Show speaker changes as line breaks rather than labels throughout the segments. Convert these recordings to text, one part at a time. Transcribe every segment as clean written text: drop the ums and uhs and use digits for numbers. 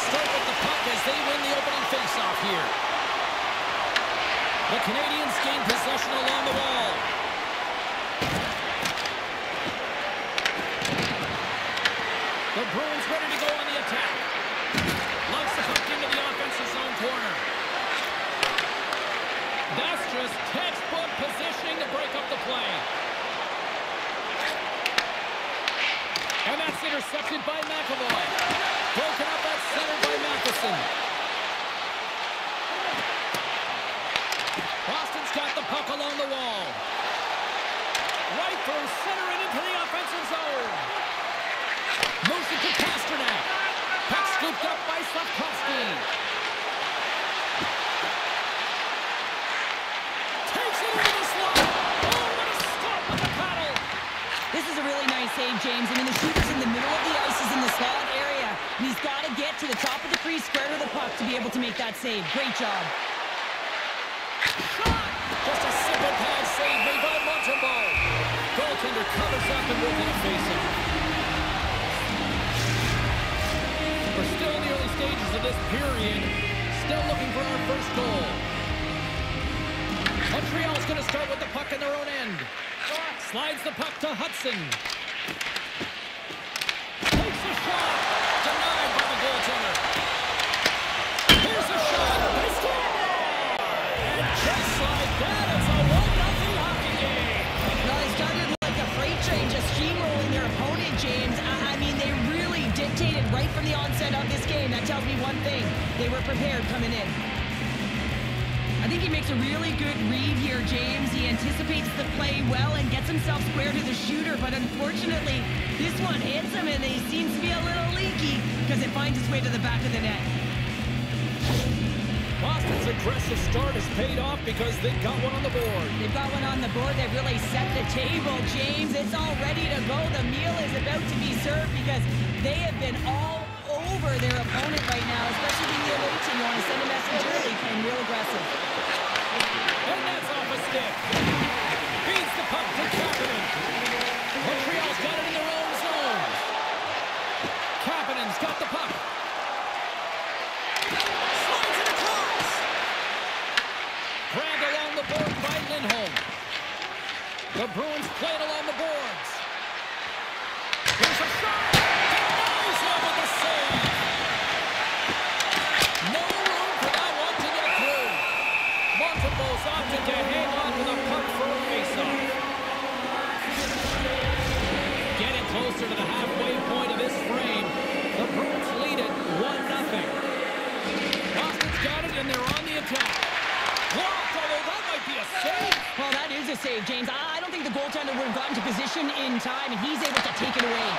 will start with the puck as they win the opening faceoff here. The Canadians gain possession along the wall. The Bruins ready to go on the attack. Loves the puck into the offensive zone corner. That's just textbook positioning to break up the play. And that's intercepted by McAvoy. Broken up at center by Matheson. Boston's got the puck along the wall. Right through center and into the offensive zone. Moves it to Pastrnak. Puck scooped up by Slavkovsky. Takes it into the slot. Oh, what a stop with the paddle.
This is a really nice save, James. I mean, the shooter's in the middle of the ice. He's in the slot area. And he's got to get to the top of the crease, square to the puck to be able to make that save. Great job.
Shot! Just a simple pad save made by Montembeault. Goaltender covers up and will get a face-off. We're still in the early stages of this period. Still looking for our first goal. Montreal's going to start with the puck in their own end. Slides the puck to Hudson. Takes a shot. Denied by the goaltender. Here's a shot. They score! And just like that, it's a 1-0 hockey game.
No, they started like a freight train, just steamrolling their opponent, James. I mean, they really dictated right from the onset of this game. That tells me one thing. They were prepared coming in. I think he makes a really good read here, James. He anticipates the play well and gets himself square to the shooter, but unfortunately, this one hits him and he seems to be a little leaky because it finds its way to the back of the net.
Boston's aggressive start has paid off because they've got one on the board.
They've got one on the board. They've really set the table, James. It's all ready to go. The meal is about to be served because they have been all over their opponent right now, especially being the away team. You want to send a message early, playing real aggressive.
And that's off a stick. Beats the puck to Kapanen. Montreal's got it in their own zone. Kapanen's got the puck. Slides it across. Grabbed along the board by Lindholm. The Bruins play it along the boards. Here's a shot. Denies him with the save. No room for that one to get through. Montembeault's opted to hang on to the puck for a faceoff. Getting closer to the halfway point of this frame. The Bruins lead it 1-0. Boston's got it and they're on the attack. Blocked, although that might be a save.
Well, that is a save, James. I don't think the goaltender would have gotten to position in time, and he's able to take it away.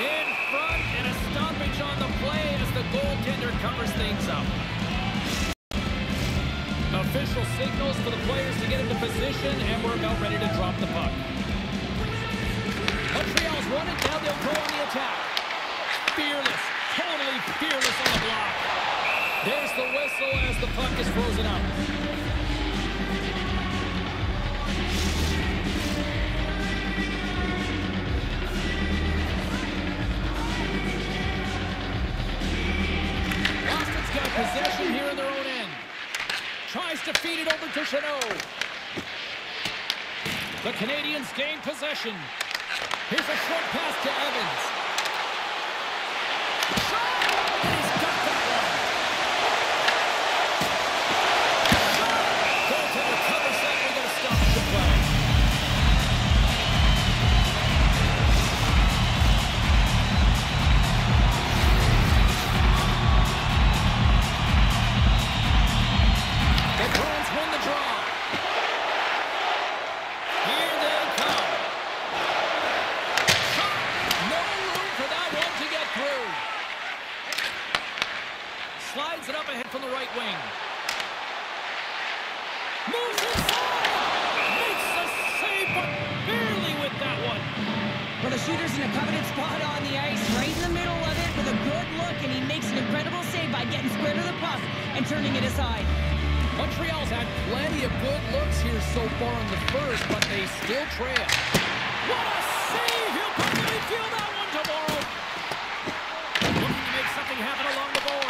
In front and a stoppage on the play as the goaltender covers things up. Official signals for the players to get into position, and we're about ready to drop the puck. Montreal's won it, now they'll go on the attack. Fearless, totally fearless on the block. There's the whistle as the puck is frozen up. Boston's got possession here in their own end. Tries to feed it over to Chanot. The Canadians gain possession. Here's a short pass to Evans. Shot! And he's got that one. Shot! Goaltender covers that. We're going to stop the play. The Bruins win the draw. Here they come. Shot. No room for that one to get through. Slides it up ahead from the right wing. Moves inside. Makes the save, but barely with that one.
Well, the shooter's in a coveted spot on the ice, right in the middle of it with a good look, and he makes an incredible save by getting square to the puck and turning it aside.
Montreal's had plenty of good looks here so far in the first, but they still trail. What a save! He'll probably feel that one tomorrow. Looking to make something happen along the board.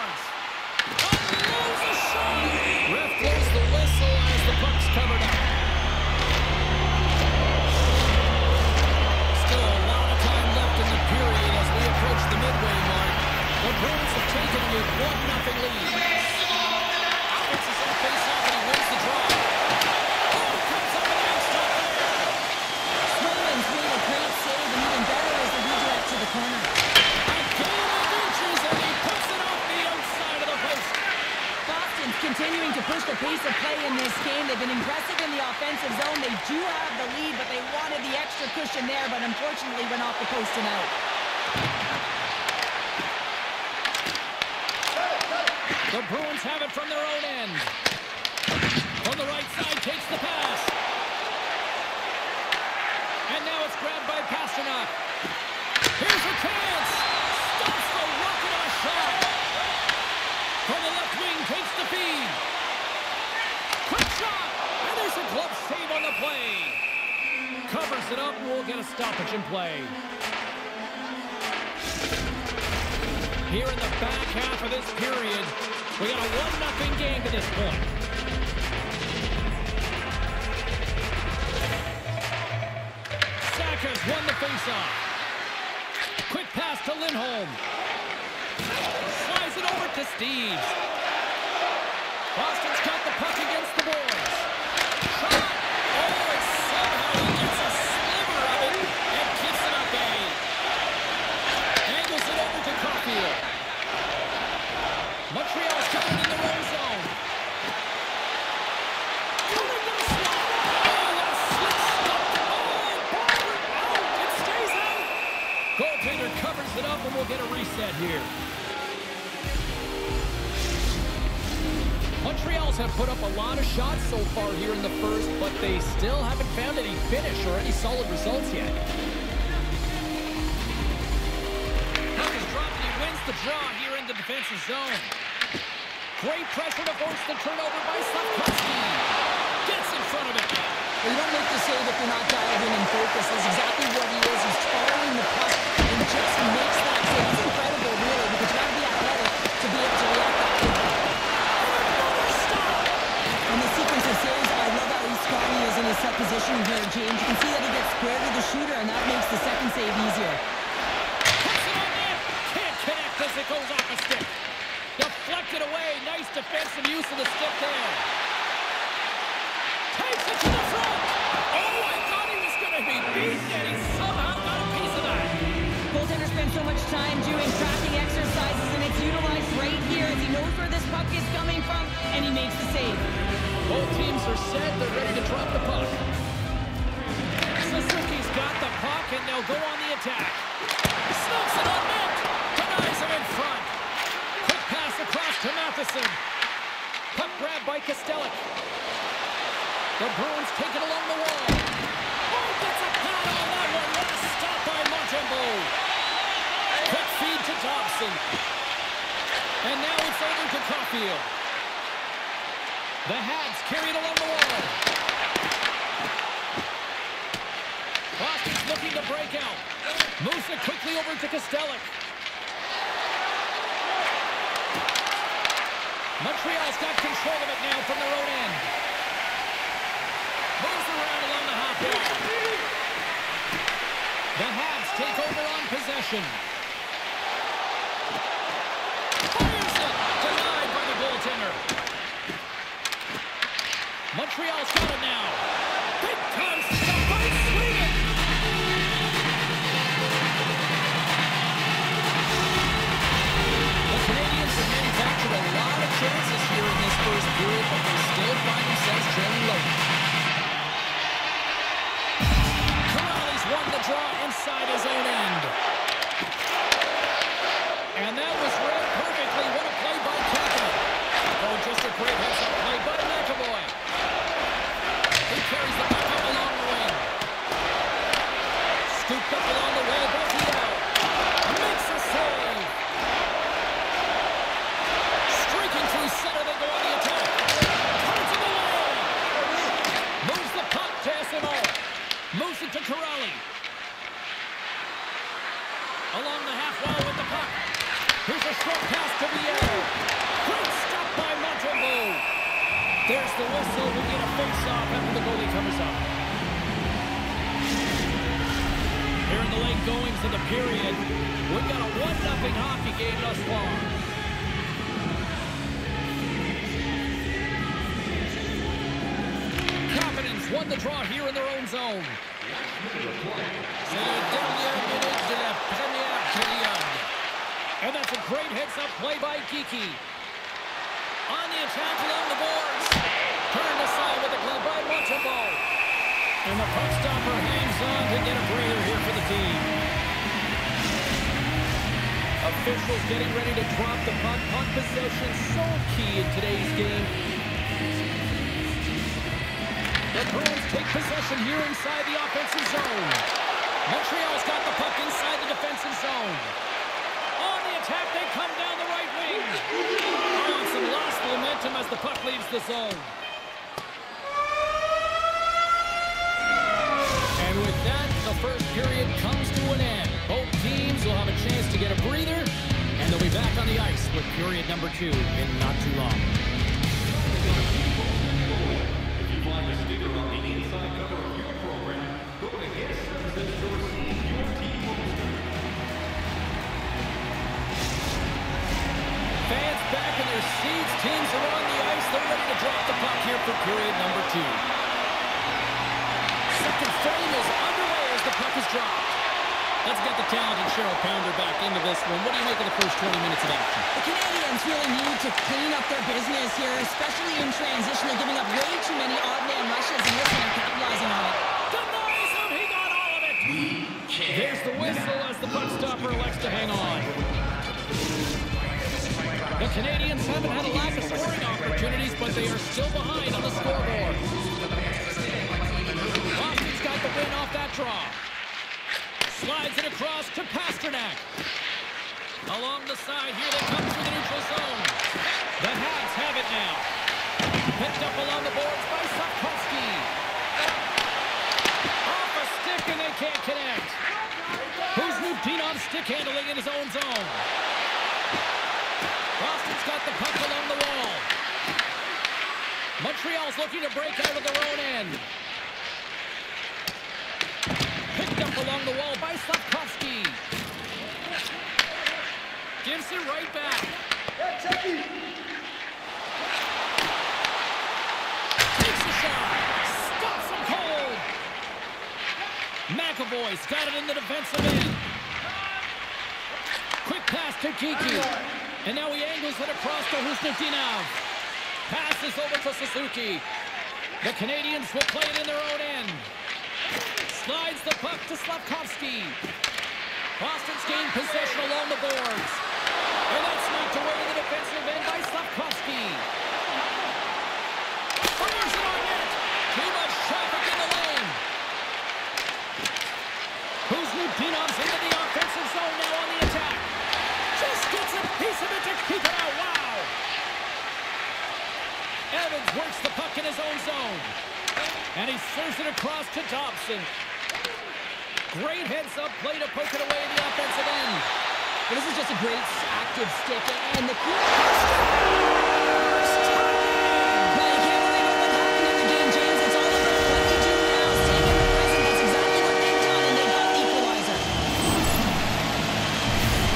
of play in this game. They've been aggressive in the offensive zone. They do have the lead, but they wanted the extra cushion there, but unfortunately went off the post and out.
The Bruins have it from their own end. From the right side, takes the pass. And now it's grabbed by Pastrnak. Here's a chance. Stops the rocket of a shot. From the left wing, takes the feed. Quick shot. And there's a glove save on the play. Covers it up, and we'll get a stoppage in play. Here in the back half of this period, we got a 1-0 game to this point. Saka's won the faceoff. Quick pass to Lindholm. Slides it over to Steves. Boston's got the puck against the boards. Shot! Oh, and somehow he gets a sliver of it and keeps it at bay. Angles it over to Caulfield. Montreal's got it in their own zone. Going to the slot. Oh, what a slick stop. Oh, ball out. It stays out. Goaltender covers it up, and we'll get a reset here. Montreal's have put up a lot of shots so far here in the first, but they still haven't found any finish or any solid results yet. Puck is dropped, and he wins the draw here in the defensive zone. Great pressure to force the turnover by Slavkovsky. Gets in front of it.
Well, you don't make the save if you're not dialed in and focused. That's exactly what he is. He's following the puck and just makes that save. It's incredible, really, because you got to be athletic to be able to react that quickly. And the sequence of saves, I love how strong he is in his set position here, James. You can see that he gets square to the shooter, and that makes the second save easier.
Puts it on net. Can't connect as it goes off a stick. Deflected away. Nice defensive use of the stick there. Takes it to the front. Oh, I thought he was going to be beaten, and he somehow got a piece of that.
Goaltender spends so much time doing tracking exercises, and it's utilized right here as he knows where this puck is coming from, and he makes the save.
Both teams are set. They're ready to drop the puck. Suzuki's got the puck, and they'll go on the attack. Snooks it on net. Denies him in front. Quick pass across to Matheson. Puck grabbed by Kostelic. The Bruins take it along the wall. Oh, gets a pad on that one. What a stop by Montembeault. Quick feed to Dobson. And now it's over to Caulfield. The Habs carry it along the wall. Boston's looking to break out. Moves it quickly over to Kostelic. Montreal's got control of it now from their own end. Moves around along the half wall. The Habs take over on possession. Fires it. Denied by the goaltender. Montreal's got it now. Big time stop by Sweden. The Canadians have manufactured a lot of chances here in this first period, but they still find themselves trailing late. Corrales won the draw inside his own end. And that was read perfectly. What a play by Kapanen. Oh, just a great heads-up play by McAvoy. He carries the puck up along the wing. Scooped up along the wall, Bertiel. Makes a save. Streaking through center, they go on the attack. Turns it away. Moves the puck to SMO. Moves it to Corrali. Along the half wall with the puck. Here's a short pass to Biel. Great stop by Montembeault. There's the whistle. We get a face-off after the goalie covers up. Here in the late goings of the period, we've got a 1-0 hockey game thus far. Kapanen's won the draw here in their own zone. C'est la dernière minute de la première période. And that's a great heads-up play by Geekie. On the attack along the boards. And the puck stopper hangs on to get a breather here for the team. Officials getting ready to drop the puck. Puck possession so key in today's game. The Bruins take possession here inside the offensive zone. Montreal's got the puck inside the defensive zone. On the attack, they come down the right wing. Oh, some lost momentum as the puck leaves the zone. And with that, the first period comes to an end. Both teams will have a chance to get a breather, and they'll be back on the ice with period number 2 in not too long. Fans back in their seats. Teams are on the ice. They're ready to drop the puck here for period number 2. Second frame is underway as the puck is dropped. Let's get the talented Cheryl Pounder back into this one. What do you make of the first 20 minutes of action?
The Canadiens really need to clean up their business here, especially in transition. They're giving up way too many odd man rushes, and listen, they're capitalizing on it.
Denies him. He got all of it. There's the whistle as the puck stopper elects to hang on. The Canadiens haven't had a lack of scoring opportunities, but they are still behind on the scoreboard. Boston's got the win off that draw. Slides it across to Pastrnak. Along the side here, they come through the neutral zone. The Habs have it now. Picked up along the boards by Slavkovsky. Off a stick, and they can't connect. Kuznikov's stick handling in his own zone. Boston's got the puck along the wall. Montreal's looking to break out of their own end. Picked up along the wall by Slavkovsky. Gives it right back. Takes a shot. Stops him cold. McAvoy's got it in the defensive end. Quick pass to Kiki. And now he angles it across to Khusnutdinov. Passes over to Suzuki. The Canadiens will play it in their own end. Slides the puck to Slavkovsky. Boston's gained possession along the boards. And that's knocked away to the defensive end by Slavkovsky. Fires it on net. Too much traffic in the lane. Khusnutdinov's into the offensive zone now on the attack. Just gets a piece of it to keep it out. Wow. Evans works the puck in his own zone. And he serves it across to Dobson. Great heads-up play to poke it away in the offensive end.
Well, this is just a great active stick, and the key... Well, you can't really know what happened in the game, James. It's all about what they do now. Staying in the present, that's exactly what they've done, and they got the equalizer.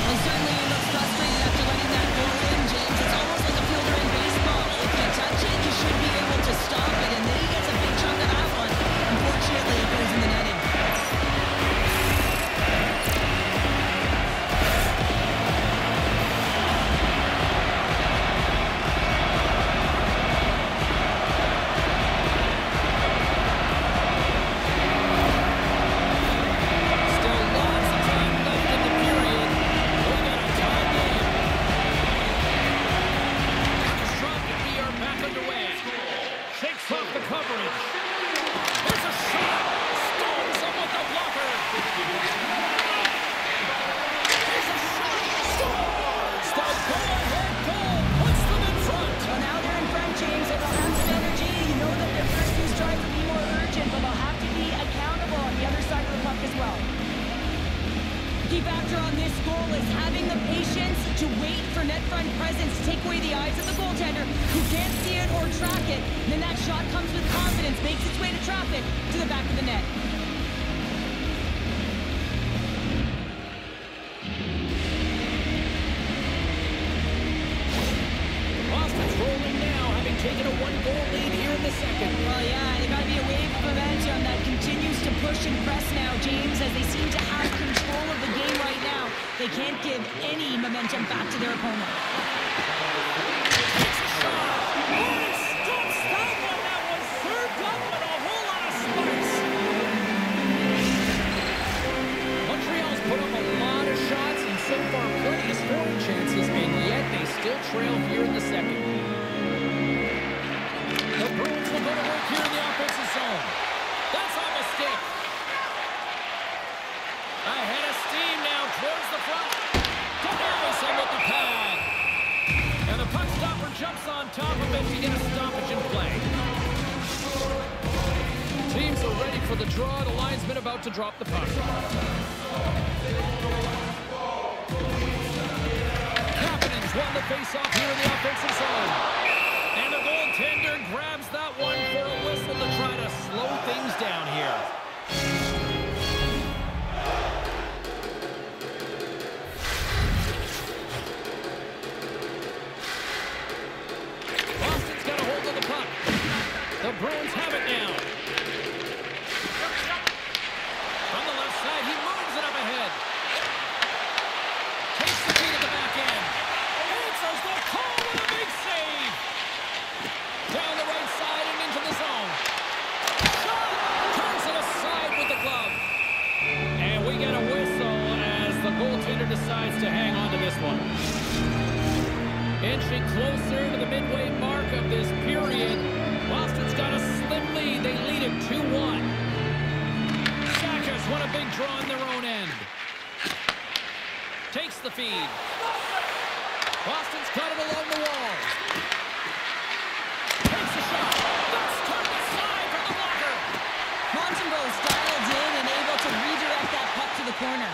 And certainly he looks frustrated after letting that go in, James. It's almost like a fielder in baseball. If you touch it, you should be able to stop it, and then he gets a big chunk of that one. Unfortunately, it goes in the netting. They can't give any momentum back to their opponent.
Takes a shot. Oh, he stops that one. That one served up with a whole lot of spice. trail here in the second. The Bruins will go to work here in the offensive zone. That's on the stick. Ahead of steam now towards the front. Davison with the pad. And the puck stopper jumps on top of it to get a stoppage in play. Teams are ready for the draw. The linesman about to drop the puck. Kapanen's won the faceoff here in the offensive zone. And the goaltender grabs that one for a whistle to try to slow things down here. Boston's got a hold of the puck. The Bruins have it now. From the left side, he moves it up ahead. Takes the feed at the back end. Answers the call with a big save. Down the right side and into the zone. Shot! Turns it aside with the glove. And we get a whistle as the goaltender decides to hang on to this one. Inching closer to the midway mark of this period. Boston's got a slim lead. They lead it 2-1. Sakas won a big draw on their own end. Takes the feed. Boston's got it along the wall. Takes a shot. That's turned aside from the blocker.
Montembeau's dialed in and able to redirect that puck to the corner.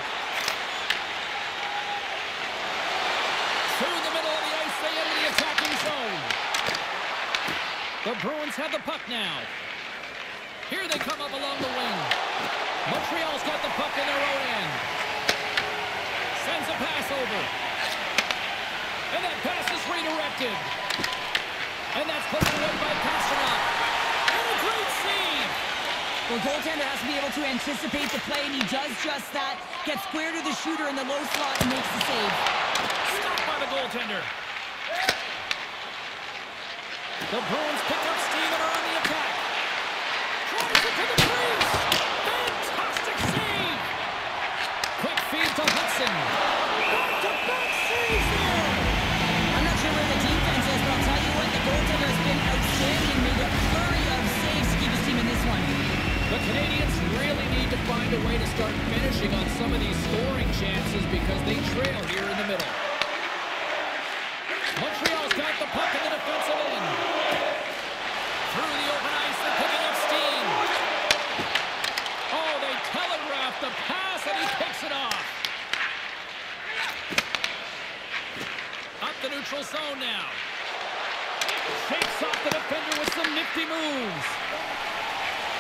Through the middle of the ice, they enter the attacking zone. The Bruins have the puck now. Here they come up along the wing. Montreal's got the puck in their own end. Sends a pass over. And that pass is redirected. And that's put away by Pastrnak. And a great save.
The goaltender has to be able to anticipate the play, and he does just that. Gets square to the shooter in the low slot and makes the save.
Stopped by the goaltender. The Bruins pick up steam and are on the attack. Drives it to the crease. Fantastic save. Quick feed to Hudson. Back-to-back saves there.
I'm not sure where the defense is, but I'll tell you what, the goaltender has been outstanding. Made a flurry of saves to keep his team in this one.
The Canadians really need to find a way to start finishing on some of these scoring chances because they trail here in the middle. Montreal's got the puck in the defensive end. Through the open ice, they're picking up steam. Oh, they telegraphed the pass, and he picks it off. Up the neutral zone now. Shakes off the defender with some nifty moves.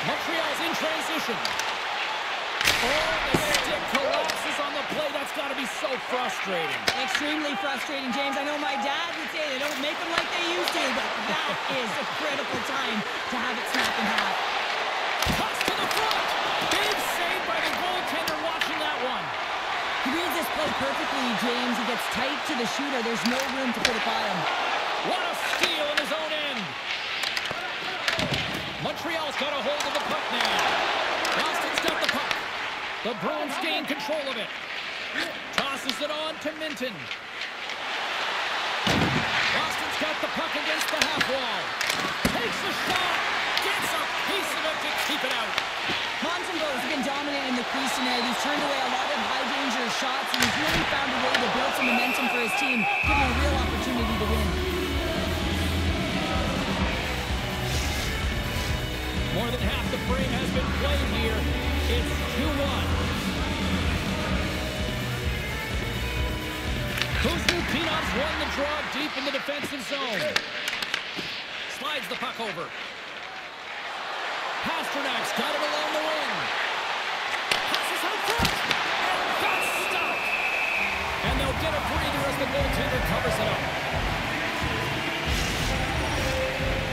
Montreal's in transition. Oh, the stick collapses on the play. That's got to be so frustrating.
Extremely frustrating, James. I know my dad would say they don't make them like they used to, but that is a critical time to have it snap in half.
Cuts to the front. Big save by the goaltender watching that one.
He reads this play perfectly, James. He gets tight to the shooter. There's no room to put it by him.
What a steal in his own end. Montreal's got a hold of the puck now. Boston's got the puck. The Bruins gain control of it. Tosses it on to Minton. Boston's got the puck against the half wall. Takes a shot. Gets a piece of it to keep it out.
Montembeau's been dominant in the crease tonight. He's turned away a lot of high-danger shots, and he's really found a way to build some momentum for his team, giving a real opportunity to win.
More than half the frame has been played here. It's 2-1. Kuzma-Pinov's won the draw deep in the defensive zone. Slides the puck over. Pasternak's got it along the wing. Passes out front. And that's stopped. And they'll get a breather as the goaltender covers it up.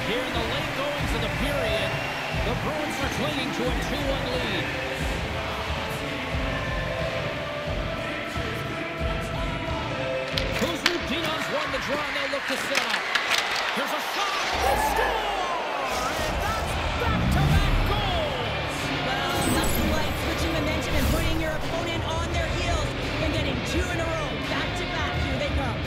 Here in the late goings of the period, the Bruins are clinging to a 2-1 lead. Kuzma-Pinov's won the draw, and they'll look to set up. Here's a shot. They score! And that's back-to-back goals!
Well, nothing like switching momentum and putting your opponent on their heels and getting two in a row. Back-to-back, here they come.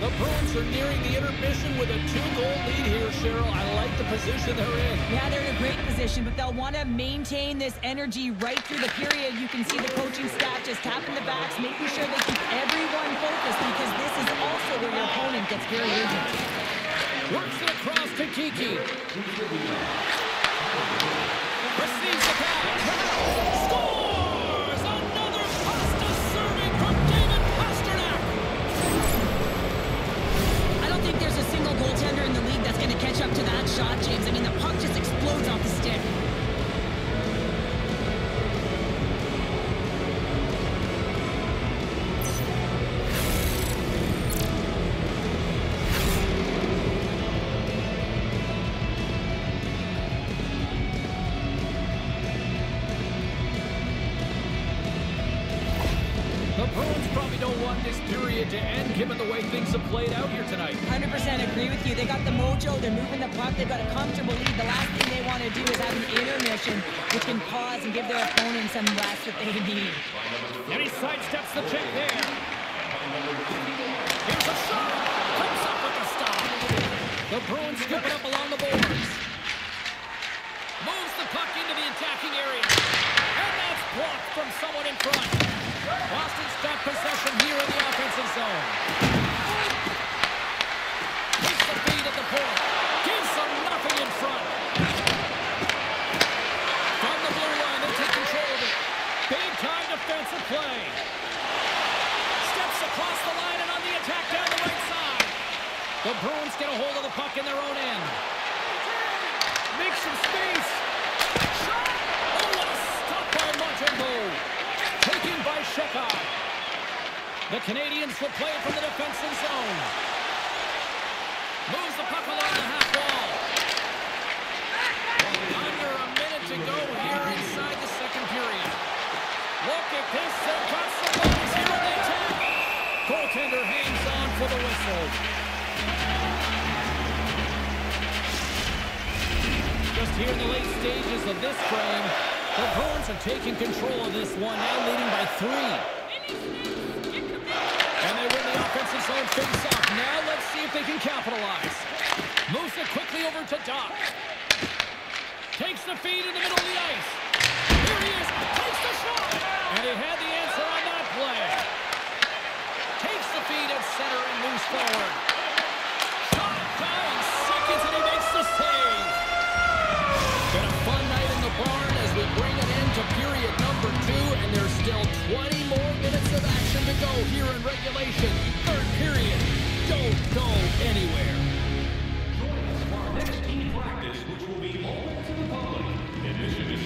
The Bruins are nearing the intermission with a 2-goal lead here, Cheryl. I like the position they're in.
Yeah, they're in a great position, but they'll want to maintain this energy right through the period. You can see the coaching staff just tapping the backs, making sure they keep everyone focused, because this is also where your opponent gets very urgent.
Works it across to Kiki. Receives the pass. Scores! Another pasta serving from David Pastrnak.
I don't think there's a single goaltender in the league that's going to catch up to that shot, James. I mean, the puck just explodes off the stick.
The Bruins probably don't want this period to end, given the way things have played out here tonight.
100% agree with you. They got the mojo. They're moving the puck. They've got a comfortable lead. The last thing they want to do is have an intermission, which can pause and give their opponent some rest that they need.
And he sidesteps the check there. Here's a shot. Comes up with the stop. The Bruins scoop it up along the boards. Moves the puck into the attacking area. And that's blocked from someone in front. Boston's got possession here in the offensive zone. Takes the feed at the point. Gives them nothing in front. From the blue line, they take control of it. Big time defensive play. Steps across the line and on the attack down the right side. The Bruins get a hold of the puck in their own end. Makes some space. Shot! Oh, what a stop by Montembeault. Taken by Shekhar. The Canadians will play it from the defensive zone. Moves the puck along the half wall. Under a minute to go here inside the second period. Look at this. They've got some runs here in the attack. Goaltender hangs on for the whistle. Just here in the late stages of this frame, the Bruins are taking control of this one, now leading by 3. And they win the offensive zone face-off. Now let's see if they can capitalize. Moves it quickly over to Doc. Takes the feed in the middle of the ice. Here he is. Takes the shot. And he had the answer on that play. Takes the feed at center and moves forward. Shot down seconds and he makes the save. Been a fun night in the barn as we bring it into period number 2, and there's still 20 more minutes of action to go here in regulation. Third period. Don't go anywhere.
Join us for our next team practice, which will be open to the public. Admission is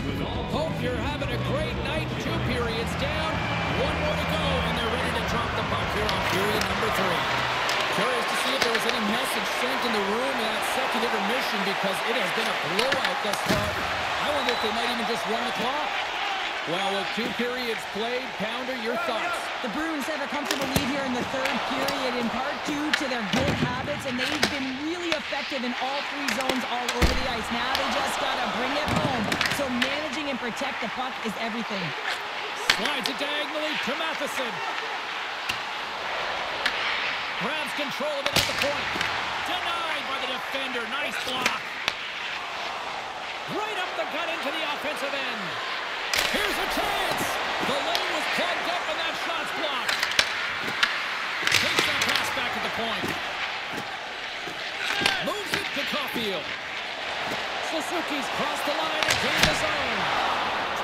with all.
Hope you're having a great night. 2 periods down, 1 more to go, and they're ready to drop the puck here on period number 3. Curious to see if there was any message sent in the room in that second intermission, because it has been a blowout thus far. I wonder if they might even just run the clock. Well, with 2 periods played, Pounder, your thoughts?
The Bruins have a comfortable lead here in the third period, in part due to their good habits, and they've been really effective in all 3 zones all over the ice. Now they just got to bring it home. So managing and protect the puck is everything.
Slides it diagonally to Matheson. Grabs control of it at the point. Denied by the defender. Nice block. Right up the gut into the offensive end. Here's a chance. The lane was plugged up and that shot's blocked. Takes that pass back at the point. Moves it to Caulfield. Suzuki's crossed the line and gained the zone.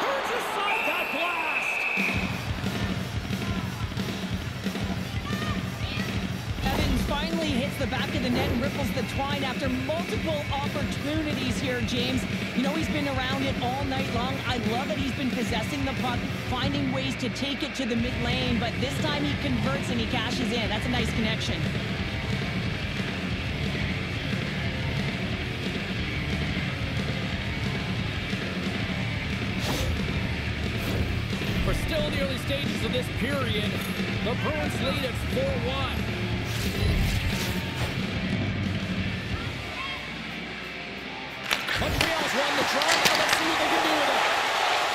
Turns aside that blast.
Evans finally hits the back of the net and ripples the twine after multiple opportunities here, James. You know, he's been around it all night long. I love that he's been possessing the puck, finding ways to take it to the mid lane, but this time he converts and he cashes in. That's a nice connection.
We're still in the early stages of this period. The Bruins lead at 4-1. Montreal's won the draw. Now let's see what they can do with it.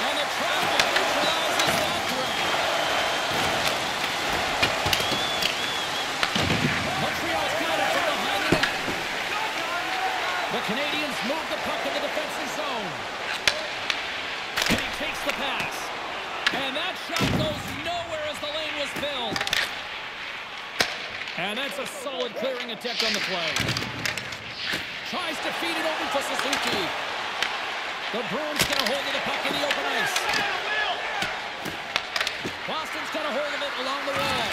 And the traffic neutralizes that threat. And that's a solid clearing attempt on the play. Tries to feed it over to Suzuki. The Bruins get a hold of the puck in the open ice. Boston's got a hold of it along the wall.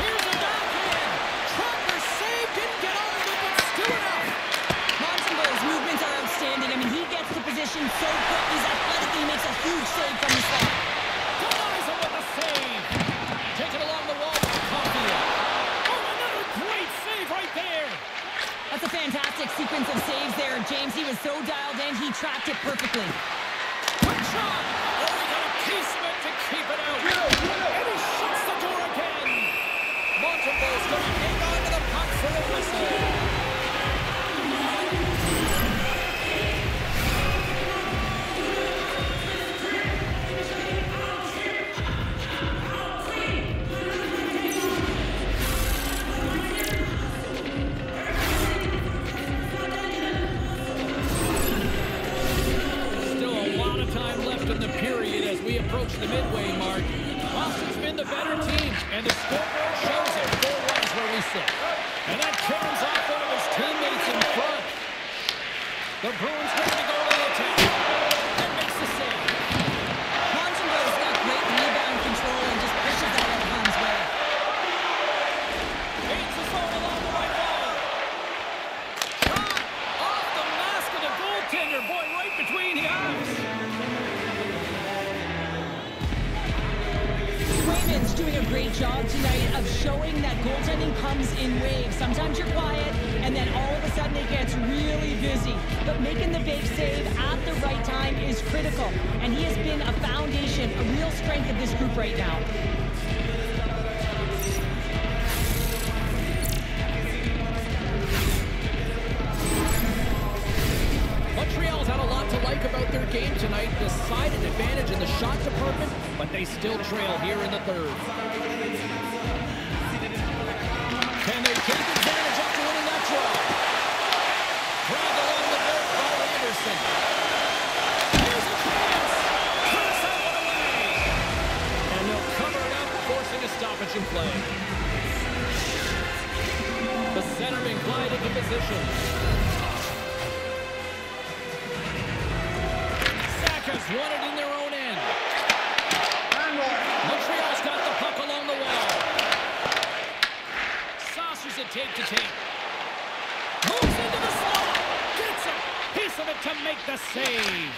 Here's a backhand. Trapper save, didn't get on it, but still enough.
Montembeau's movements are outstanding. I mean, he gets the position so quick. He's athletic. He makes a huge save from the slot.
Denies him with a save. Take it along the wall to Caulfield. Oh, another great save right there.
That's a fantastic sequence of saves there. James, he was so dialed in, he tracked it perfectly.
Quick shot. Oh, he got a piece of it to keep it out. And he shuts the door again. Montembeau's going to hang on to the puck for a whistle. In the period as we approach the midway mark. Boston's been the better team, and the scoreboard shows it. 4-1 is where we sit. And that turns off one of his teammates in front. The Bruins ready to go to the attack. And makes the save.
Montembeau's got great rebound control and just pushes that out of harm's way.
Feeds the zone along the right wall. Shot off the mask of the goaltender. Boy, right between the eyes.
Swayman's doing a great job tonight of showing that goaltending comes in waves. Sometimes you're quiet, and then all of a sudden it gets really busy. But making the big save at the right time is critical, and he has been a foundation, a real strength of this group right now.
Montreal's had a lot to like about their game tonight. Decided advantage in the shot department, but they still trail here in the third. Can they take advantage after winning that draw? Dragged along the board by Anderson. Here's a chance. Curse that one away. And they'll cover it up, forcing a stoppage in play. The centerman glide into position. Has won it in their own end. Montreal's got the puck along the wall. Saucers it tape to tape. Moves into the slot. Gets a piece of it to make the save.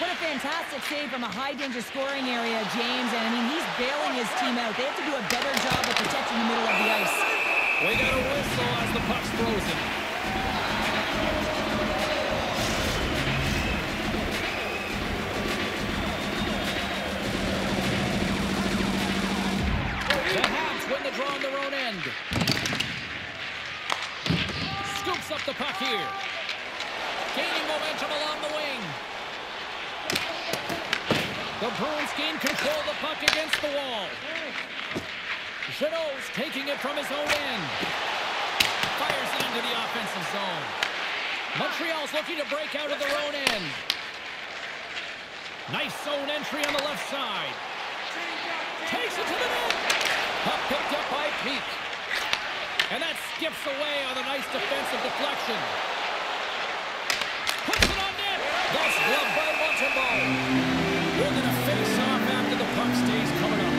What a fantastic save from a high-danger scoring area, James. And, I mean, he's bailing his team out. They have to do a better job of protecting the middle of the ice.
We got a whistle as the puck's frozen. The Habs win the draw on their own end. Scoops up the puck here. Gaining momentum along the wing. The Bruins gain control of the puck against the wall. Jeannot's taking it from his own end. Fires it into the offensive zone. Montreal's looking to break out of their own end. Nice zone entry on the left side. Takes it to the net. Puck picked up by Peak. And that skips away on a nice defensive deflection. Puts it on net. That's gloved by Montembeau. We're going to face off after the puck stays coming up.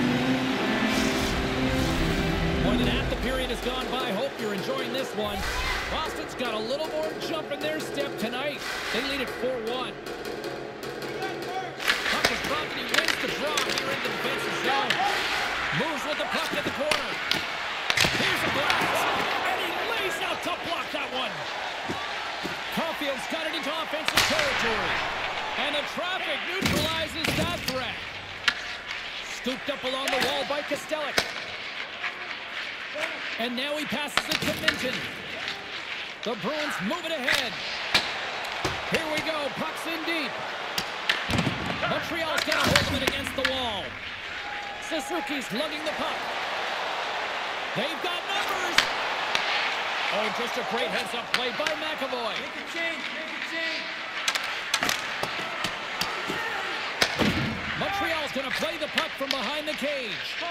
More than half the period has gone by. Hope you're enjoying this one. Boston's got a little more jump in their step tonight. They lead at 4-1. Puck is dropped and he wins the draw here in the defensive zone. Moves with the puck at the corner. Here's a blast. And he lays out to block that one. Caulfield's got it into offensive territory. And the traffic neutralizes that threat. Scooped up along the wall by Kostelic. And now he passes it to Minton. The Bruins move it ahead. Here we go. Puck's in deep. Montreal's got a hold of it against the wall. Suzuki's lugging the puck. They've got numbers. Oh, just a great heads-up play by McAvoy.
Make a change.
Montreal's going to play the puck from behind the cage.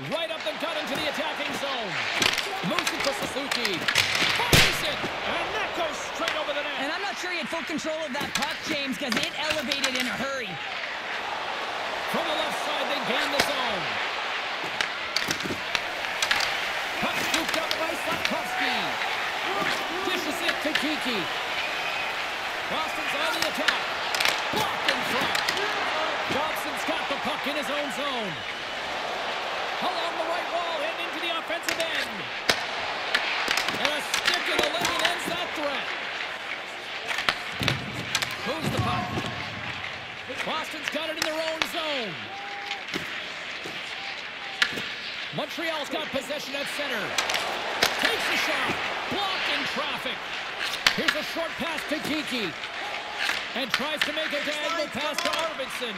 Right up the gut into the attacking zone. Moves it to Suzuki. Fires it, and that goes straight over the net.
And I'm not sure he had full control of that puck, James, because it elevated in a hurry.
From the left side, they gain the zone. Puck scooped up by Slafkovsky. Dishes it to Kiki. Boston's on the attack. Blocked in front. Dobson's got the puck in his own zone. Along the right wall and into the offensive end. And a stick in the lane ends that threat. Moves the puck. Boston's got it in their own zone. Montreal's got possession at center. Takes a shot. Blocked in traffic. Here's a short pass to Kiki. And tries to make a diagonal pass to Arvidsson.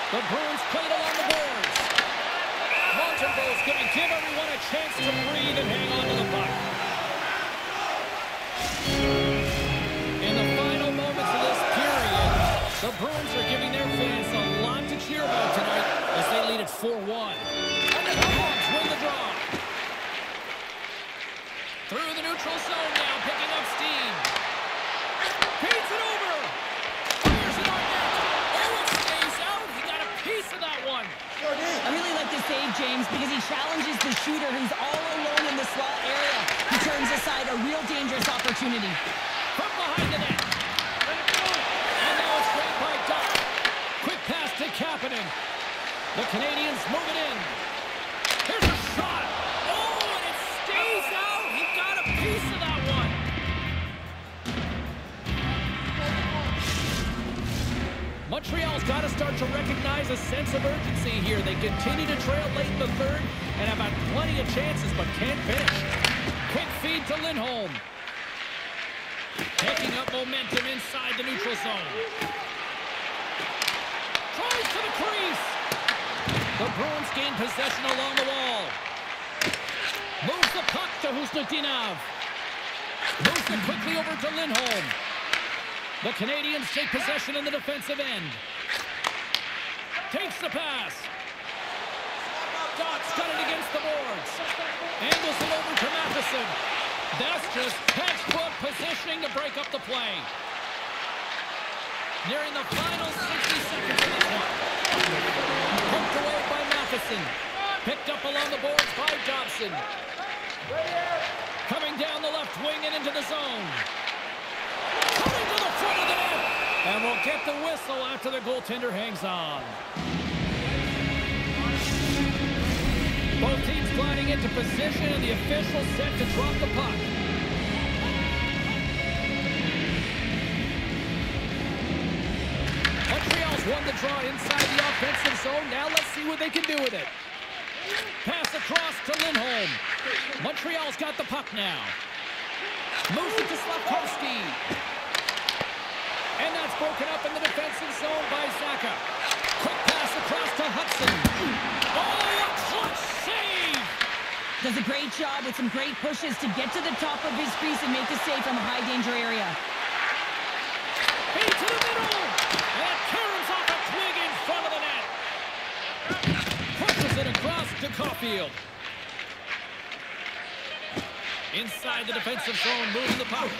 The Bruins played along the boards. Montembeau's going to give everyone a chance to breathe and hang on to the puck. In the final moments of this period, the Bruins are giving their fans a lot to cheer about tonight as they lead at 4-1. And the Hawks win the draw. Through the neutral zone now, picking up steam. Feeds it over. Fires it on net. Oh, it stays out. He got a piece of that one.
I really like this save, James, because he challenges the shooter who's all alone in the slot area. He turns aside a real dangerous opportunity.
From behind the net. And now it's played by Duck. Quick pass to Kapanen. The Canadians move it in. Here's a shot. Oh, and it stays out. He got a piece of that one. Montreal's got to start to recognize a sense of urgency here. They continue to trail late in the third and have had plenty of chances but can't finish. Quick feed to Lindholm. Taking up momentum inside the neutral zone. Tries to the crease. The Bruins gain possession along the wall. Moves the puck to Husnutinov. Moves it quickly over to Lindholm. The Canadians take possession in the defensive end. Takes the pass. Dots got it against the boards. Angles it over to Matheson. That's just textbook positioning to break up the play. Nearing the final 60 seconds of this one. Poked away by Matheson. Picked up along the boards by Dobson. Coming down the left wing and into the zone. Coming to the front of the net. And we'll get the whistle after the goaltender hangs on. Both teams gliding into position and the official set to drop the puck. Montreal's won the draw inside the offensive zone. Now let's see what they can do with it. Pass across to Lindholm. Montreal's got the puck now. Moves it to Slafkovsky. And that's broken up in the defensive zone by Zacha. Quick pass across to Hudson. Oh, a clutch save!
Does a great job with some great pushes to get to the top of his crease and make the save from a high-danger area.
Into the middle! And it turns off a twig in front of the net. Pushes it across to Caulfield. Inside the defensive zone, moving the puck.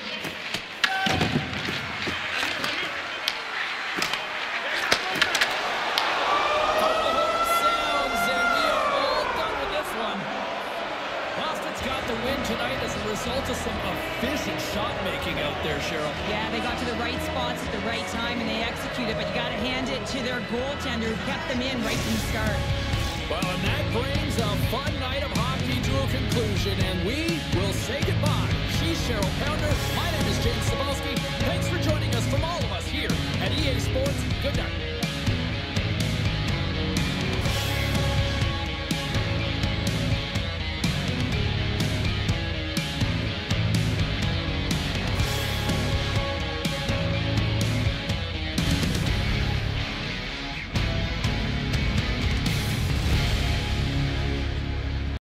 Tonight as a result of some efficient shot making out there, Cheryl.
Yeah, they got to the right spots at the right time and they executed, but you got to hand it to their goaltender who kept them in right from the start.
Well, and that brings a fun night of hockey to a conclusion, and we will say goodbye. She's Cheryl.